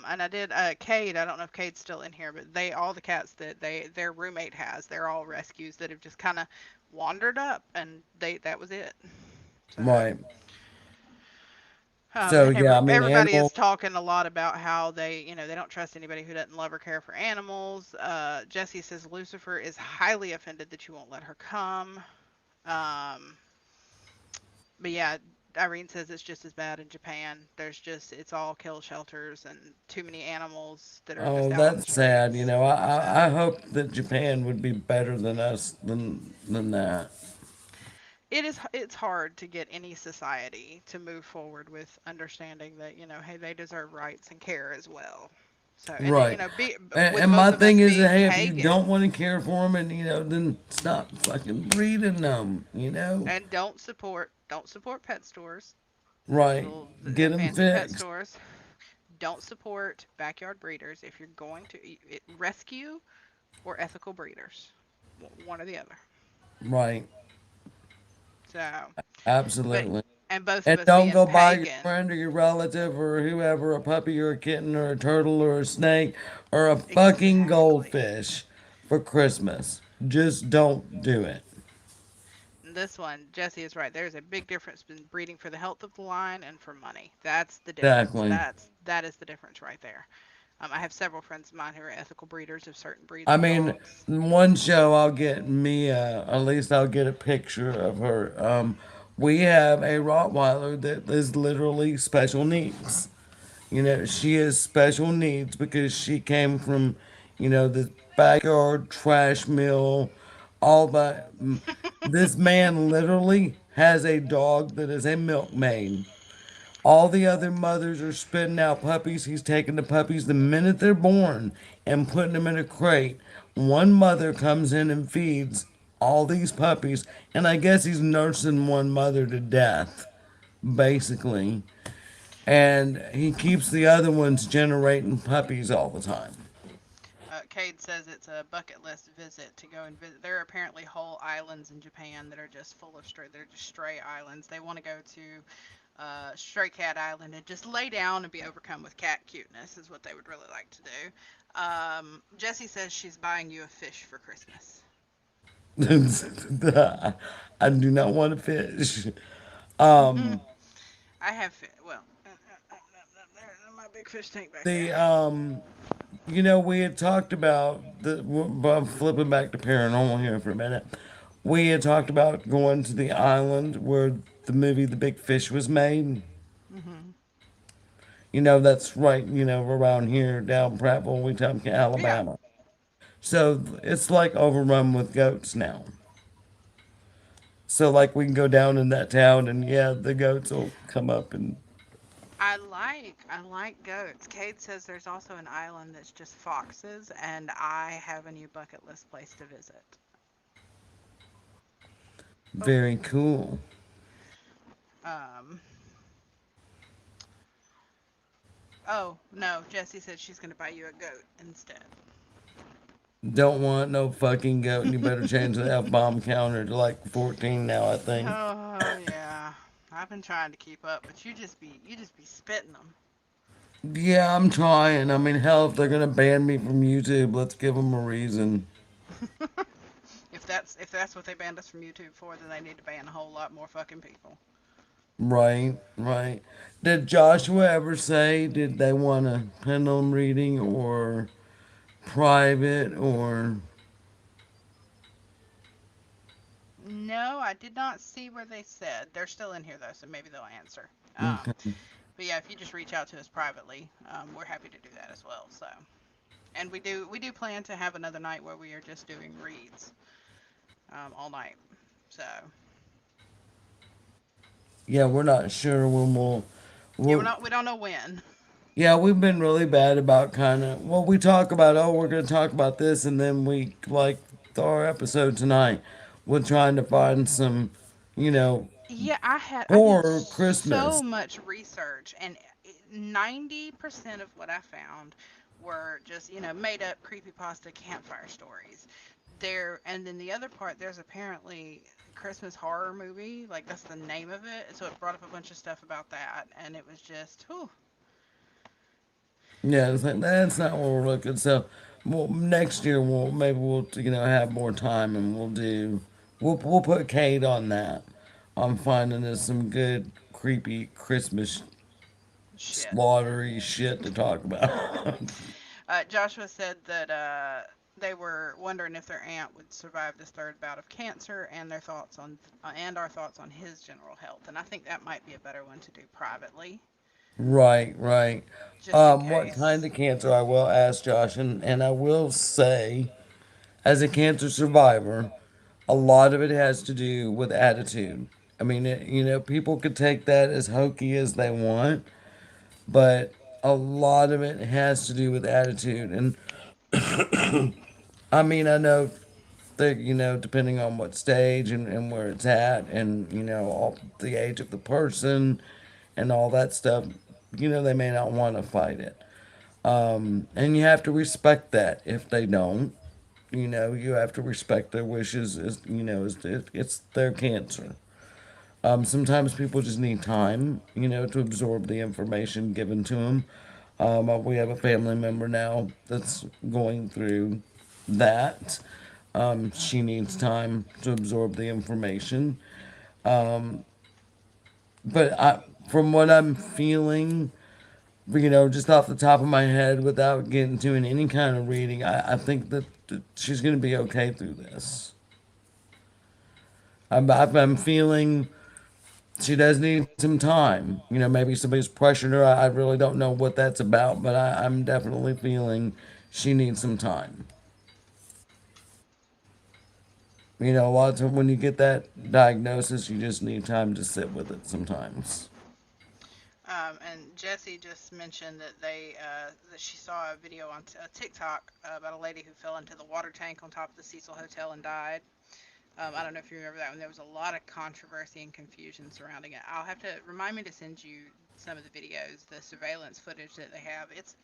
And I did Cade. I don't know if Cade's still in here, but all the cats that their roommate has, they're all rescues that have just kind of wandered up, and that was it. So. Right. So And yeah, I mean everybody is animal. talking a lot about how they don't trust anybody who doesn't love or care for animals. Jesse says Lucifer is highly offended that you won't let her come. Um, but yeah, Irene says it's just as bad in Japan. It's all kill shelters and too many animals that are Oh, just out on the that's sad. streets. I So hope that Japan would be better than us than that. it's hard to get any society to move forward with understanding that hey, they deserve rights and care as well. So, and Right. with And my both of us thing is, being hey, if you don't pagan, want to care for them, and then stop fucking breeding them. and don't support pet stores, Right. little Get them fancy pet fixed. stores. Don't support backyard breeders if you're going to rescue or ethical breeders, one or the other. Right. So, but Absolutely. and both of And us don't being go buy your pagan, friend or your relative or whoever a puppy or a kitten or a turtle or a snake or a fucking exactly. goldfish for Christmas. Just don't do it. This one, Jesse is right. There's a big difference between breeding for the health of the line and for money. That's the difference. Exactly. That is the difference right there. I have several friends of mine who are ethical breeders of certain breeds I of mean, dogs. one show I'll get Mia, at least I'll get a picture of her. We have a Rottweiler that is literally special needs. She has special needs because she came from, the backyard trash mill, all that. This man literally has a dog that is a milkmaid. All the other mothers are spitting out puppies. He's taking the puppies the minute they're born and putting them in a crate. One mother comes in and feeds all these puppies, and I guess he's nursing one mother to death, basically. And he keeps the other ones generating puppies all the time. Cade says it's a bucket list visit to go and visit. There are apparently whole islands in Japan that are just full of stray. They're just stray islands. They want to go to Stray Cat Island and just lay down and be overcome with cat cuteness is what they would really like to do. Jessie says she's buying you a fish for Christmas. I do not want to fish. I have well, there's my big fish tank back there. The we had talked about I'm flipping back to paranormal here for a minute. We had talked about going to the island where the movie The Big Fish was made. Hmm. That's right, around here down Prattville, Wetumpka, Yeah, Alabama. So it's like overrun with goats now. So like we can go down in that town and yeah, the goats will come up and I like goats. Cade says there's also an island that's just foxes, and I have a new bucket list place to visit. Oh, very cool. um, oh no, Jessie said she's gonna buy you a goat instead. Don't want no fucking goat and you better change the F bomb counter to like 14 now, I think. Oh yeah, I've been trying to keep up, but you just be spitting them. Yeah, I'm trying. I mean, hell, if they're gonna ban me from YouTube, let's give them a reason. If that's what they banned us from YouTube for, then they need to ban a whole lot more fucking people. Right, right. Did Joshua ever say did they want a pendulum reading or private or No, I did not see where they said. They're still in here though, so maybe they'll answer. okay. But yeah, if you just reach out to us privately, we're happy to do that as well. So, and we do plan to have another night where we are just doing reads all night. So Yeah, we're not sure when yeah, we'll we don't know when. yeah, we've been really bad about kind of well, we talk about we're gonna talk about this, and then we like our episode tonight. We're trying to find some, you know, Yeah, I did horror so Christmas. much research, and 90% of what I found were just made up creepypasta campfire stories. There, and then the other part, there's apparently Christmas horror movie, like that's the name of it. So it brought up a bunch of stuff about that, and it was just, whew. Yeah, it's like that's not what we're looking. So, well, next year we'll have more time and we'll put Kate on that. I'm finding us some good creepy Christmas Shit. slaughtery shit to talk about. Joshua said that they were wondering if their aunt would survive this third bout of cancer, and their thoughts on and our thoughts on his general health. And I think that might be a better one to do privately, Right, right. just in What kind case. of cancer? I will ask Josh, and I will say, as a cancer survivor, a lot of it has to do with attitude. I mean, people could take that as hokey as they want, but a lot of it has to do with attitude. And I mean, I know that, depending on what stage and where it's at, and, all the age of the person and all that stuff, they may not want to fight it. And you have to respect that if they don't. You have to respect their wishes. It's their cancer. Sometimes people just need time, to absorb the information given to them. We have a family member now that's going through that. She needs time to absorb the information. But from what I'm feeling, just off the top of my head, without getting to any kind of reading, I think that she's going to be okay through this. I'm feeling she does need some time. Maybe somebody's pressured her. I really don't know what that's about, but I'm definitely feeling she needs some time. A lot of times when you get that diagnosis, you just need time to sit with it sometimes. And Jessie just mentioned that that she saw a video on TikTok about a lady who fell into the water tank on top of the Cecil Hotel and died. I don't know if you remember that one. There was a lot of controversy and confusion surrounding it. I'll have to remind me to send you some of the videos, the surveillance footage that they have. It's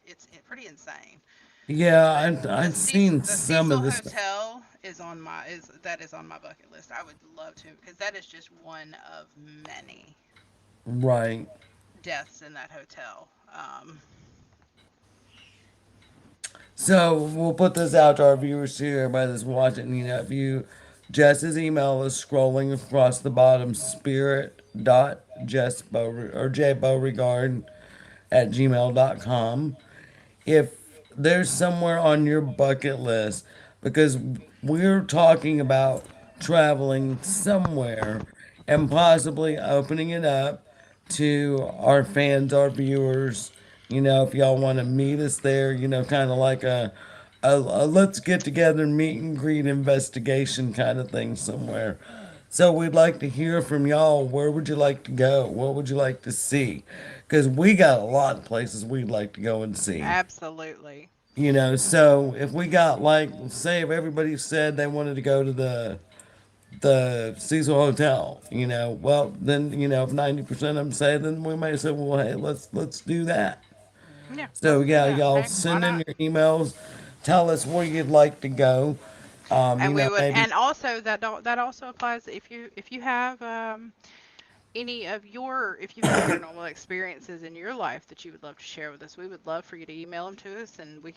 pretty insane. Yeah, But I've seen The some Cecil of this. Hotel is on my is that is on my bucket list. I would love to, because that is just one of many Right. deaths in that hotel. So we'll put this out to our viewers too, everybody that's watching. If you, Jess's email is scrolling across the bottom, spirit.jessbeau or jbeauregard at gmail.com. If there's somewhere on your bucket list, because we're talking about traveling somewhere and possibly opening it up to our fans, our viewers. If y'all want to meet us there, kind of like a let's get together and meet and greet investigation kind of thing somewhere. So we'd like to hear from y'all. Where would you like to go? What would you like to see? Because we got a lot of places we'd like to go and see. Absolutely. So if we got like, say, if everybody said they wanted to go to the Cecil Hotel, well then, if 90% of them say, then we may say, well, hey, let's do that. Yeah, So let's do yeah, that. y'all Heck, why send in not? your emails, tell us where you'd like to go. And we would, Maybe and also that also applies if you have any of your if you have paranormal experiences in your life that you would love to share with us. We would love for you to email them to us, and we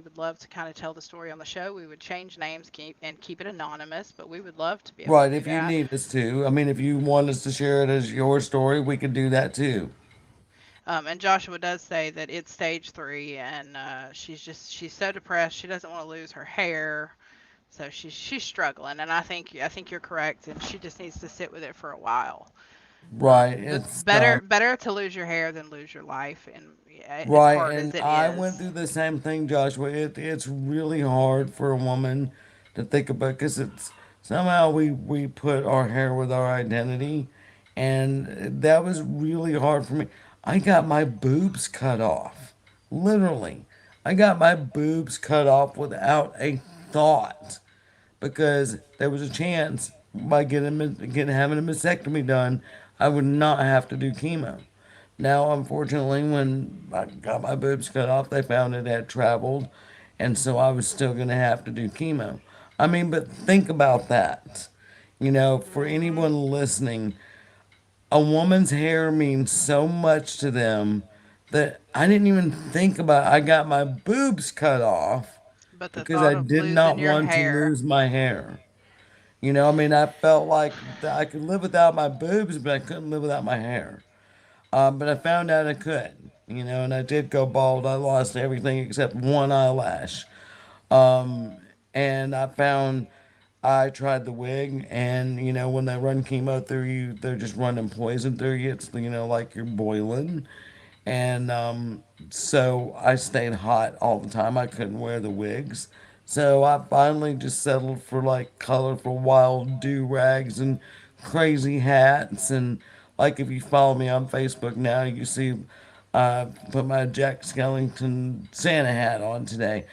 would love to kind of tell the story on the show. We would change names, keep it anonymous, but we would love to be able to right do if you that. need us to. I mean, if you want us to share it as your story, we could do that too. And Joshua does say that it's stage 3, and she's so depressed she doesn't want to lose her hair, so she's struggling. And I think you're correct, and she just needs to sit with it for a while. Right. But It's better to lose your hair than lose your life, and yeah, as Right, hard as and it I went is. through the same thing, Joshua. It's really hard for a woman to think about because it's somehow we put our hair with our identity, and that was really hard for me. I got my boobs cut off, literally. I got my boobs cut off without a thought because there was a chance by getting having a mastectomy done, I would not have to do chemo. Now, unfortunately, when I got my boobs cut off, they found it had traveled, and so I was still going to have to do chemo. I mean, but think about that. For Hmm. anyone listening, a woman's hair means so much to them that I didn't even think about. I got my boobs cut off But the because thought I of did losing not your want to hair. lose my hair. I mean, I felt like I could live without my boobs, but I couldn't live without my hair. But I found out I could, and I did go bald. I lost everything except one eyelash. Um, and I tried the wig, and when they run chemo through you, they're just running poison through you. It's like you're boiling, and so I stayed hot all the time. I couldn't wear the wigs. So I finally just settled for like colorful wild do rags and crazy hats. And like if you follow me on Facebook now, you see I put my Jack Skellington Santa hat on today.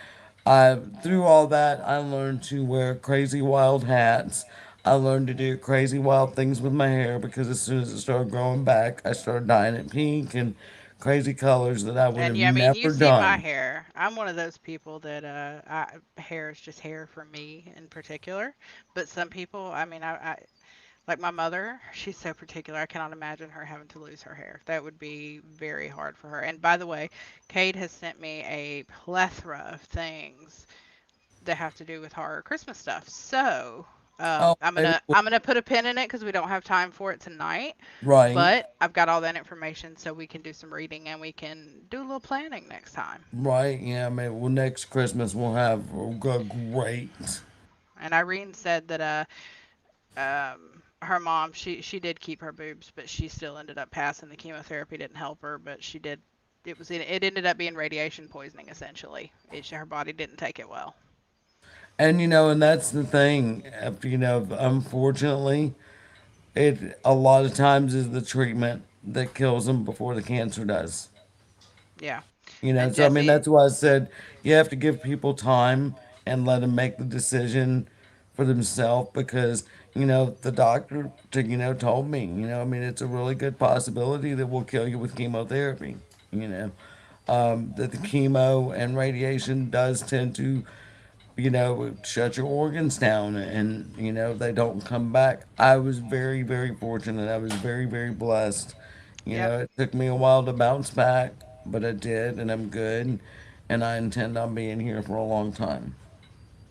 Through all that, I learned to wear crazy wild hats. I learned to do crazy wild things with my hair because as soon as it started growing back, I started dyeing it pink and crazy colors that I would And have yeah, I mean, you never see my done. hair. I'm one of those people that hair is just hair for me in particular. But some people, I mean, I like my mother. She's so particular. I cannot imagine her having to lose her hair. That would be very hard for her. And by the way, Kate has sent me a plethora of things that have to do with horror Christmas stuff. So Oh, I'm and, gonna put a pin in it because we don't have time for it tonight. right, But I've got all that information so we can do some reading and we can do a little planning next time. right, yeah. I mean, well, next Christmas we'll have a great. And Irene said that her mom she did keep her boobs, but she still ended up passing. The chemotherapy didn't help her, but she did. It ended up being radiation poisoning essentially. Her body didn't take it well. And and that's the thing. Unfortunately, it a lot of times is the treatment that kills them before the cancer does. Yeah. And So I mean Jesse, that's why I said you have to give people time and let them make the decision for themselves because the doctor told me I mean it's a really good possibility that we'll kill you with chemotherapy. You know that the chemo and radiation does tend to shut your organs down and, they don't come back. I was very, very fortunate. I was very, very blessed. yep. It took me a while to bounce back, but I did, and I'm good. And I intend on being here for a long time.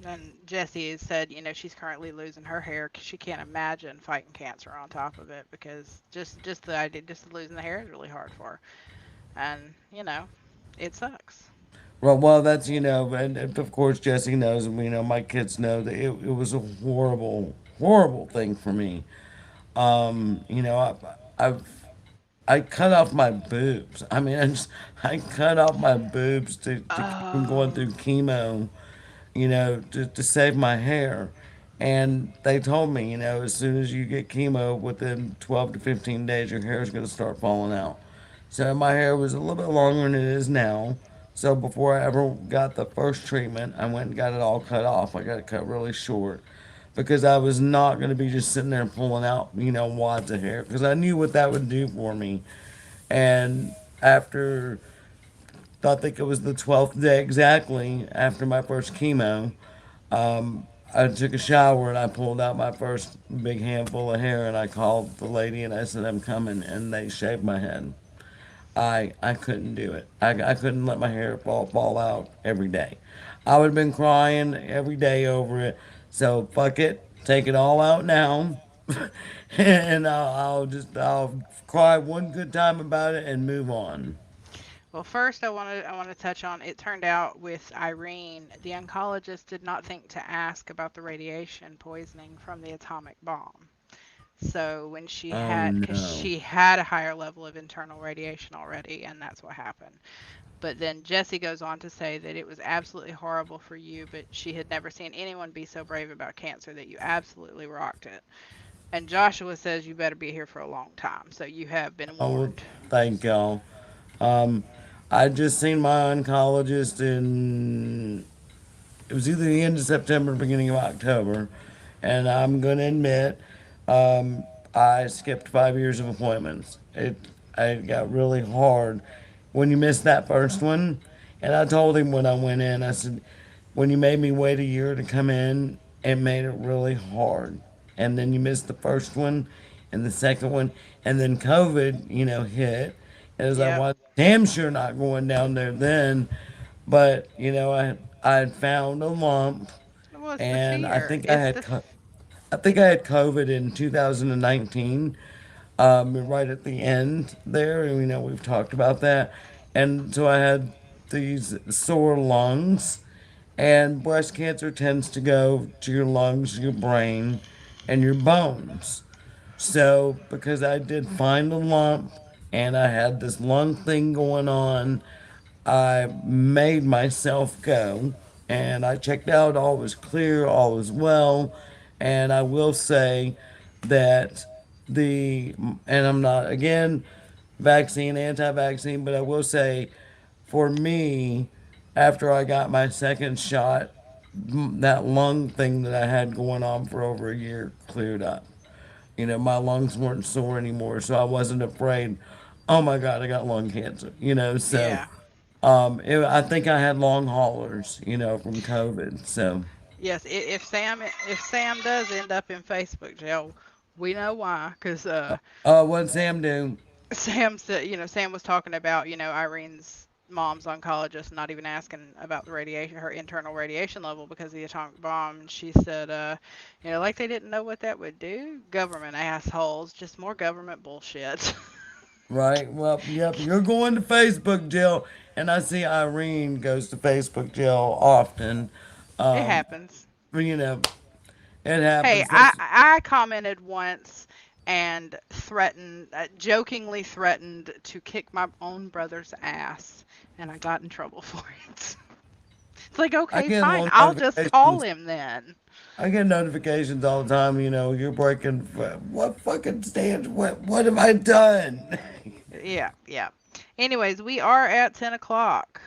And Jessie has said, she's currently losing her hair 'cause she can't imagine fighting cancer on top of it because just the idea, just losing the hair is really hard for her. And, it sucks. Well, that's, and of course Jesse knows, and, my kids know that it was a horrible, horrible thing for me. I've I cut off my boobs. I mean, I cut off my boobs to keep from going Oh, through chemo, to save my hair. And they told me, as soon as you get chemo, within 12 to 15 days, your hair is going to start falling out. So my hair was a little bit longer than it is now. So before I ever got the first treatment, I went and got it all cut off. I got it cut really short because I was not going to be just sitting there pulling out, wads of hair because I knew what that would do for me. And after, I think it was the 12th day exactly after my first chemo, I took a shower and I pulled out my first big handful of hair and I called the lady and I said, I'm coming. And they shaved my head. I couldn't do it. I couldn't let my hair fall out every day. I would have been crying every day over it. So fuck it. Take it all out now. And I'll cry one good time about it and move on. well, first I want to touch on it turned out with Irene, the oncologist did not think to ask about the radiation poisoning from the atomic bomb. So when she Oh had, because no. she had a higher level of internal radiation already, and that's what happened. But then Jesse goes on to say that it was absolutely horrible for you, but she had never seen anyone be so brave about cancer that you absolutely rocked it. And Joshua says you better be here for a long time, so you have been Oh, well, warned. thank y'all. Um, I just seen my oncologist in it was either the end of September or beginning of October, and I'm gonna admit, I skipped 5 years of appointments. It got really hard when you missed that first one, and I told him when I went in, I said, when you made me wait a year to come in, it made it really hard. And then you missed the first one, and the second one, and then COVID, hit. And it was like, Yep. well, damn sure not going down there then. But I had found a lump, Well, it's the and fear. It's the I think I had COVID in 2019, right at the end there. And, we've talked about that, and so I had these sore lungs, and breast cancer tends to go to your lungs, your brain, and your bones. So because I did find a lump and I had this lung thing going on, I made myself go and I checked out. All was clear, all was well. And I will say that and I'm not, again, vaccine, anti-vaccine, but I will say, for me, after I got my second shot, that lung thing that I had going on for over a year cleared up. You know, my lungs weren't sore anymore, so I wasn't afraid. Oh my God, I got lung cancer. You know, so Yeah. I think I had long haulers. You know, from COVID. So, Yes. If Sam does end up in Facebook jail, we know why. Because what Sam do? Sam said, Sam was talking about, Irene's mom's oncologist not even asking about the radiation, her internal radiation level because of the atomic bomb. And she said, like they didn't know what that would do. Government assholes, just more government bullshit. Right. Well, yep. You're going to Facebook jail, and I see Irene goes to Facebook jail often. It Um, happens. you know, it Hey, happens. I commented once and jokingly threatened to kick my own brother's ass, and I got in trouble for it. It's like, I okay, get fine, little I'll just call notifications. him then. I get notifications all the time. You know, you're breaking. What fucking stand? What have I done? Yeah, yeah. Anyways, we are at 10 o'clock.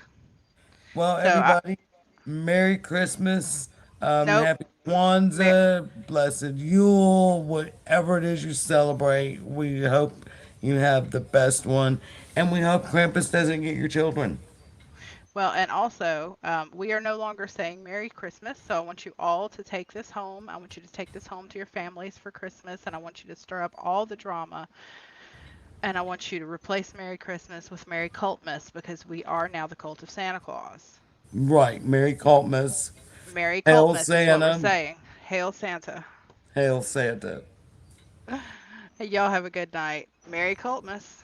Well, So, everybody, Merry Christmas, nope. Happy Mer- Kwanzaa, Blessed Yule, whatever it is you celebrate. We hope you have the best one, and we hope Krampus doesn't get your children. well, and also, we are no longer saying Merry Christmas. So I want you all to take this home. I want you to take this home to your families for Christmas, and I want you to stir up all the drama. And I want you to replace Merry Christmas with Merry Cultmas because we are now the cult of Santa Claus. Right, Merry Christmas, Merry Hail Cultmas is what we're Santa, saying. Hail Santa. Hail Santa. Hey, y'all have a good night. Merry Cultmas.